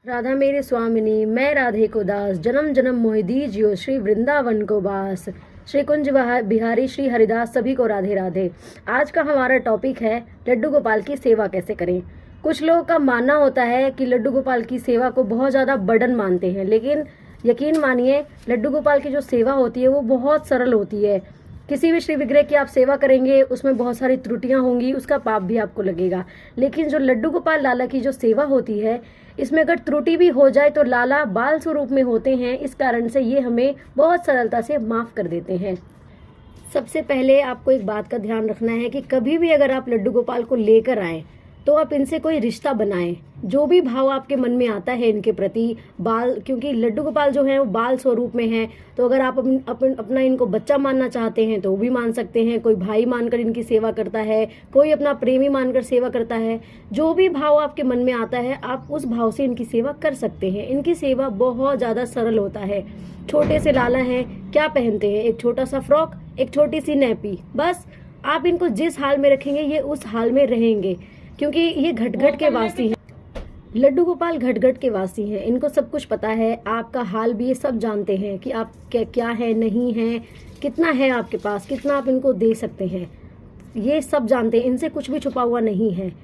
राधा मेरे स्वामिनी, मैं राधे को दास, जन्म जन्म मोहि दीजियो, श्री वृंदावन को बास। श्री कुंज बिहारी श्री हरिदास सभी को राधे राधे। आज का हमारा टॉपिक है लड्डू गोपाल की सेवा कैसे करें। कुछ लोगों का मानना होता है कि लड्डू गोपाल की सेवा को बहुत ज़्यादा बर्डन मानते हैं, लेकिन यकीन मानिए लड्डू गोपाल की जो सेवा होती है वो बहुत सरल होती है। किसी भी श्री विग्रह की आप सेवा करेंगे उसमें बहुत सारी त्रुटियां होंगी, उसका पाप भी आपको लगेगा। लेकिन जो लड्डू गोपाल लाला की जो सेवा होती है, इसमें अगर त्रुटि भी हो जाए तो लाला बाल स्वरूप में होते हैं, इस कारण से ये हमें बहुत सरलता से माफ कर देते हैं। सबसे पहले आपको एक बात का ध्यान रखना है कि कभी भी अगर आप लड्डू गोपाल को लेकर आए तो आप इनसे कोई रिश्ता बनाएं। जो भी भाव आपके मन में आता है इनके प्रति, बाल, क्योंकि लड्डू गोपाल जो है वो बाल स्वरूप में है, तो अगर आप अपना इनको बच्चा मानना चाहते हैं तो वो भी मान सकते हैं। कोई भाई मानकर इनकी सेवा करता है, कोई अपना प्रेमी मानकर सेवा करता है। जो भी भाव आपके मन में आता है आप उस भाव से इनकी सेवा कर सकते हैं। इनकी सेवा बहुत ज़्यादा सरल होता है। छोटे से लाला हैं, क्या पहनते हैं? एक छोटा सा फ्रॉक, एक छोटी सी नैपी, बस। आप इनको जिस हाल में रखेंगे ये उस हाल में रहेंगे, क्योंकि ये घट-घट के वासी हैं। लड्डू गोपाल घट-घट के वासी हैं, इनको सब कुछ पता है। आपका हाल भी ये सब जानते हैं कि आप क्या है, नहीं है, कितना है आपके पास, कितना आप इनको दे सकते हैं, ये सब जानते हैं। इनसे कुछ भी छुपा हुआ नहीं है।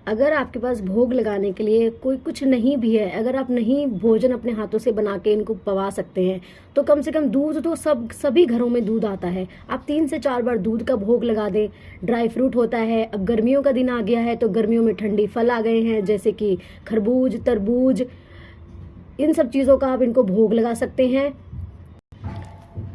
अगर आपके पास भोग लगाने के लिए कोई कुछ नहीं भी है, अगर आप नहीं भोजन अपने हाथों से बना के इनको पवा सकते हैं, तो कम से कम दूध तो सभी घरों में दूध आता है। आप 3 से 4 बार दूध का भोग लगा दें। ड्राई फ्रूट होता है, अब गर्मियों का दिन आ गया है तो गर्मियों में ठंडी फल आ गए हैं, जैसे कि खरबूज, तरबूज, इन सब चीज़ों का आप इनको भोग लगा सकते हैं।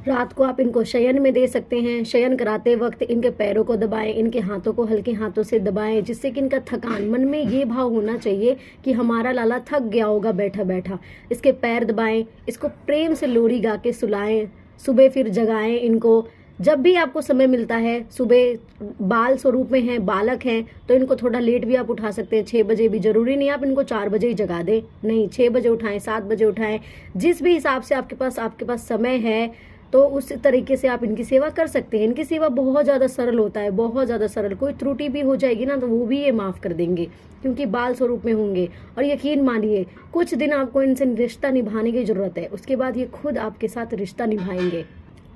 रात को आप इनको शयन में दे सकते हैं। शयन कराते वक्त इनके पैरों को दबाएं, इनके हाथों को हल्के हाथों से दबाएं, जिससे कि इनका थकान, मन में ये भाव होना चाहिए कि हमारा लाला थक गया होगा बैठा बैठा। इसके पैर दबाएं, इसको प्रेम से लोरी गा के सुलाएं, सुबह फिर जगाएं इनको। जब भी आपको समय मिलता है, सुबह बाल स्वरूप में हैं, बालक हैं, तो इनको थोड़ा लेट भी आप उठा सकते हैं। 6 बजे भी, जरूरी नहीं आप इनको 4 बजे ही जगा दें, नहीं, 6 बजे उठाएं, 7 बजे उठाएं, जिस भी हिसाब से आपके पास समय है, तो उस तरीके से आप इनकी सेवा कर सकते हैं। इनकी सेवा बहुत ज़्यादा सरल होता है, बहुत ज़्यादा सरल। कोई त्रुटि भी हो जाएगी ना तो वो भी ये माफ़ कर देंगे, क्योंकि बाल स्वरूप में होंगे। और यकीन मानिए कुछ दिन आपको इनसे रिश्ता निभाने की ज़रूरत है, उसके बाद ये खुद आपके साथ रिश्ता निभाएंगे,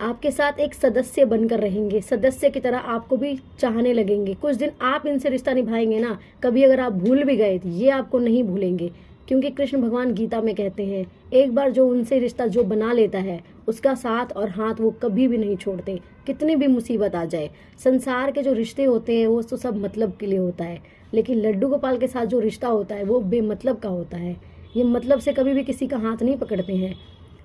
आपके साथ एक सदस्य बनकर रहेंगे, सदस्य की तरह आपको भी चाहने लगेंगे। कुछ दिन आप इनसे रिश्ता निभाएंगे ना, कभी अगर आप भूल भी गए तो ये आपको नहीं भूलेंगे, क्योंकि कृष्ण भगवान गीता में कहते हैं एक बार जो उनसे रिश्ता जो बना लेता है उसका साथ और हाथ वो कभी भी नहीं छोड़ते, कितनी भी मुसीबत आ जाए। संसार के जो रिश्ते होते हैं वो तो सब मतलब के लिए होता है, लेकिन लड्डू गोपाल के साथ जो रिश्ता होता है वो बेमतलब का होता है। ये मतलब से कभी भी किसी का हाथ नहीं पकड़ते हैं,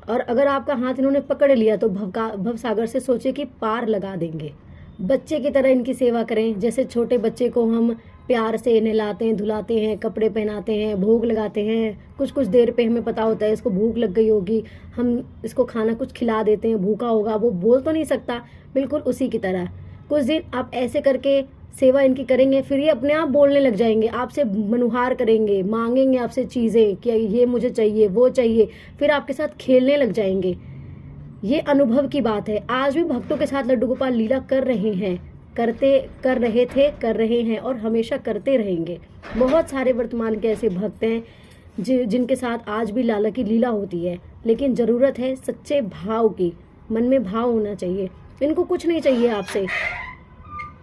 और अगर आपका हाथ इन्होंने पकड़ लिया तो भव सागर से सोचे कि पार लगा देंगे। बच्चे की तरह इनकी सेवा करें। जैसे छोटे बच्चे को हम प्यार से नहलाते हैं, धुलाते हैं, कपड़े पहनाते हैं, भोग लगाते हैं, कुछ कुछ देर पे हमें पता होता है इसको भूख लग गई होगी, हम इसको खाना कुछ खिला देते हैं, भूखा होगा, वो बोल तो नहीं सकता, बिल्कुल उसी की तरह कुछ दिन आप ऐसे करके सेवा इनकी करेंगे, फिर ये अपने आप बोलने लग जाएंगे, आपसे मनुहार करेंगे, मांगेंगे आपसे चीज़ें कि ये मुझे चाहिए, वो चाहिए, फिर आपके साथ खेलने लग जाएंगे। ये अनुभव की बात है। आज भी भक्तों के साथ लड्डू गोपाल लीला कर रहे हैं, कर रहे हैं और हमेशा करते रहेंगे। बहुत सारे वर्तमान के ऐसे भक्त हैं जिनके साथ आज भी लाला की लीला होती है, लेकिन ज़रूरत है सच्चे भाव की। मन में भाव होना चाहिए। इनको कुछ नहीं चाहिए आपसे,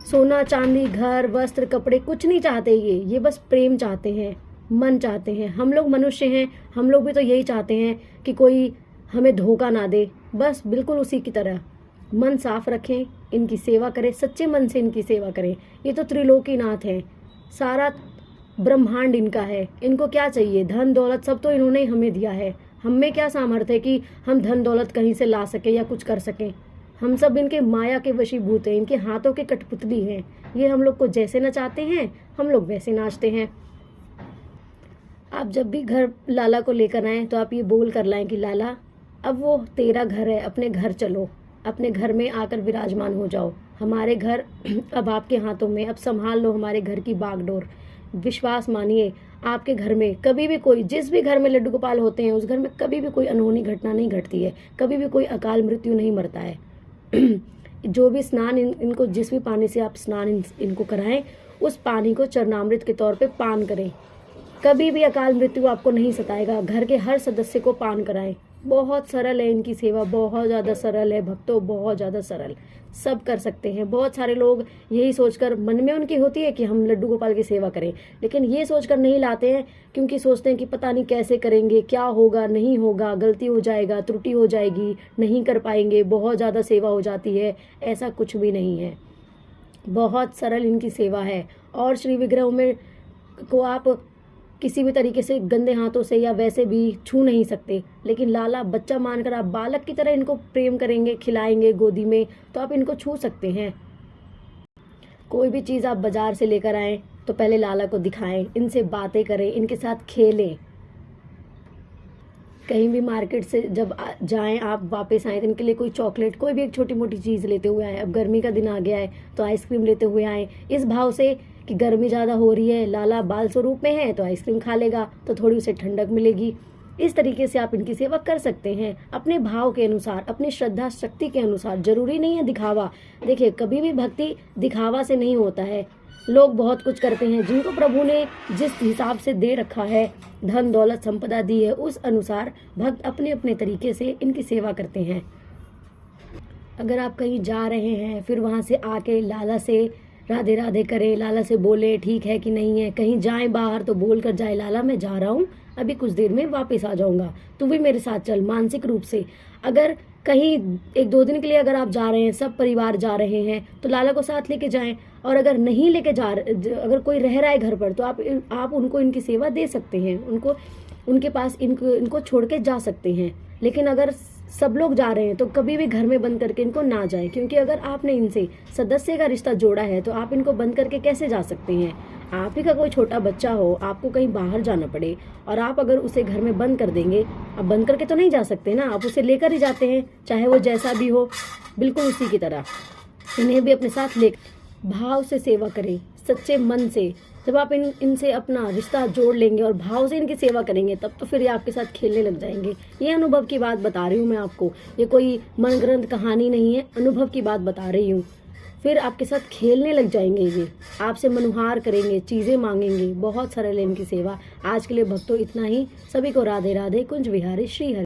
सोना चांदी, घर, वस्त्र, कपड़े कुछ नहीं चाहते ये बस प्रेम चाहते हैं, मन चाहते हैं। हम लोग मनुष्य हैं, हम लोग भी तो यही चाहते हैं कि कोई हमें धोखा ना दे, बस बिल्कुल उसी की तरह। मन साफ रखें, इनकी सेवा करें, सच्चे मन से इनकी सेवा करें। ये तो त्रिलोकीनाथ हैं, सारा ब्रह्मांड इनका है। इनको क्या चाहिए? धन दौलत सब तो इन्होंने हमें दिया है। हम में क्या सामर्थ्य है कि हम धन दौलत कहीं से ला सकें या कुछ कर सकें? हम सब इनके माया के वशीभूत हैं, इनके हाथों के कठपुतली हैं। ये हम लोग को जैसे नचाते हैं हम लोग वैसे नाचते हैं। आप जब भी घर लाला को लेकर आएँ तो आप ये बोल कर लाएं कि लाला अब वो तेरा घर है, अपने घर चलो, अपने घर में आकर विराजमान हो जाओ। हमारे घर अब आपके हाथों में, अब संभाल लो हमारे घर की बागडोर। विश्वास मानिए आपके घर में कभी भी कोई, जिस भी घर में लड्डू गोपाल होते हैं उस घर में कभी भी कोई अनहोनी घटना नहीं घटती है, कभी भी कोई अकाल मृत्यु नहीं मरता है। जो भी स्नान इनको जिस भी पानी से आप स्नान इनको कराएं, उस पानी को चरणामृत के तौर पे पान करें। कभी भी अकाल मृत्यु आपको नहीं सताएगा। घर के हर सदस्य को पान कराएं। बहुत सरल है इनकी सेवा, बहुत ज़्यादा सरल है भक्तों, बहुत ज़्यादा सरल, सब कर सकते हैं। बहुत सारे लोग यही सोचकर मन में उनकी होती है कि हम लड्डू गोपाल की सेवा करें, लेकिन ये सोचकर नहीं लाते हैं, क्योंकि सोचते हैं कि पता नहीं कैसे करेंगे, क्या होगा, नहीं होगा, गलती हो जाएगा, त्रुटि हो जाएगी, नहीं कर पाएंगे, बहुत ज़्यादा सेवा हो जाती है। ऐसा कुछ भी नहीं है, बहुत सरल इनकी सेवा है। और श्री विग्रहों में को आप किसी भी तरीके से गंदे हाथों से या वैसे भी छू नहीं सकते, लेकिन लाला बच्चा मानकर आप बालक की तरह इनको प्रेम करेंगे, खिलाएंगे गोदी में, तो आप इनको छू सकते हैं। कोई भी चीज़ आप बाजार से लेकर आएँ तो पहले लाला को दिखाएं, इनसे बातें करें, इनके साथ खेलें। कहीं भी मार्केट से जब जाएं आप वापस आएँ तो इनके लिए कोई चॉकलेट, कोई भी एक छोटी मोटी चीज़ लेते हुए आएँ। अब गर्मी का दिन आ गया है तो आइसक्रीम लेते हुए आएँ, इस भाव से कि गर्मी ज़्यादा हो रही है, लाला बाल स्वरूप में है तो आइसक्रीम खा लेगा तो थोड़ी उसे ठंडक मिलेगी। इस तरीके से आप इनकी सेवा कर सकते हैं, अपने भाव के अनुसार, अपनी श्रद्धा शक्ति के अनुसार। जरूरी नहीं है दिखावा। देखिए, कभी भी भक्ति दिखावा से नहीं होता है। लोग बहुत कुछ करते हैं, जिनको प्रभु ने जिस हिसाब से दे रखा है, धन दौलत संपदा दी है, उस अनुसार भक्त अपने अपने तरीके से इनकी सेवा करते हैं। अगर आप कहीं जा रहे हैं फिर वहाँ से आके लाला से राधे राधे करें, लाला से बोले ठीक है कि नहीं है। कहीं जाएं बाहर तो बोल कर जाए, लाला मैं जा रहा हूँ, अभी कुछ देर में वापस आ जाऊँगा, तू भी मेरे साथ चल। मानसिक रूप से अगर कहीं 1-2 दिन के लिए अगर आप जा रहे हैं, सब परिवार जा रहे हैं, तो लाला को साथ लेके जाएं। और अगर नहीं लेके अगर कोई रह रहा है घर पर तो आप उनको इनकी सेवा दे सकते हैं, उनको उनके पास इनको छोड़ के जा सकते हैं। लेकिन अगर सब लोग जा रहे हैं तो कभी भी घर में बंद करके इनको ना जाएं, क्योंकि अगर आपने इनसे सदस्य का रिश्ता जोड़ा है तो आप इनको बंद करके कैसे जा सकते हैं। आप ही का कोई छोटा बच्चा हो, आपको कहीं बाहर जाना पड़े और आप अगर उसे घर में बंद कर देंगे, आप बंद करके तो नहीं जा सकते ना, आप उसे लेकर ही जाते हैं, चाहे वो जैसा भी हो, बिल्कुल उसी की तरह इन्हें भी अपने साथ ले भाव से सेवा करें, सच्चे मन से। जब आप इनसे अपना रिश्ता जोड़ लेंगे और भाव से इनकी सेवा करेंगे, तब तो फिर ये आपके साथ खेलने लग जाएंगे। ये अनुभव की बात बता रही हूँ मैं आपको, ये कोई मन ग्रंथ कहानी नहीं है, अनुभव की बात बता रही हूँ। फिर आपके साथ खेलने लग जाएंगे, ये आपसे मनुहार करेंगे, चीज़ें मांगेंगे। बहुत सरल है इनकी सेवा। आज के लिए भक्तों इतना ही। सभी को राधे राधे। कुंज विहारी श्री हरि।